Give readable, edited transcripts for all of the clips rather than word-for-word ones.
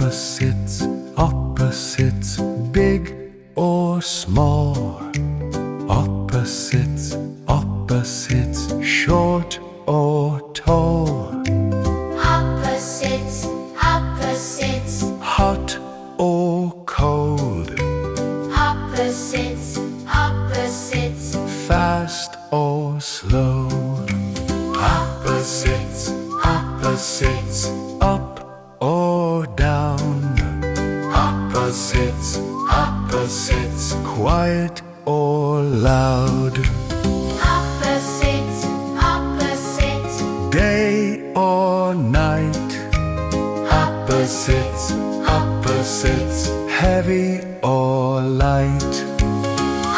Opposites, opposites, big or small. Opposites, opposites, short or tall. Opposites, opposites, Hot or cold. opposites, opposites, Fast or slow. Opposites, opposites, up or down. Opposites, opposites, quiet or loud. opposites, opposites, Day or night. Opposites, opposites, heavy or light.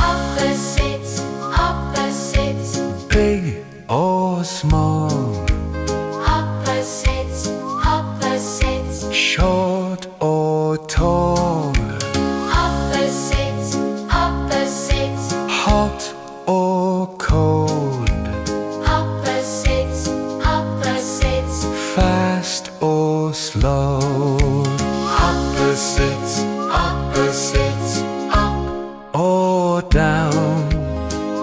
opposites, opposites, Big or small. opposites, opposites, Short or tall. opposites, opposites, Hot or cold. opposites, opposites, Fast or slow. Opposites, opposites, up or down.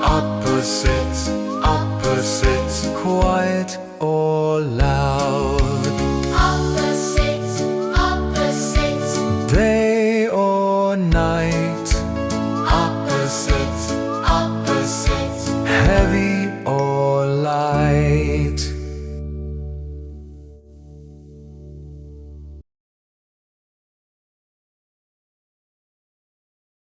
Opposites, opposites, quiet or loud.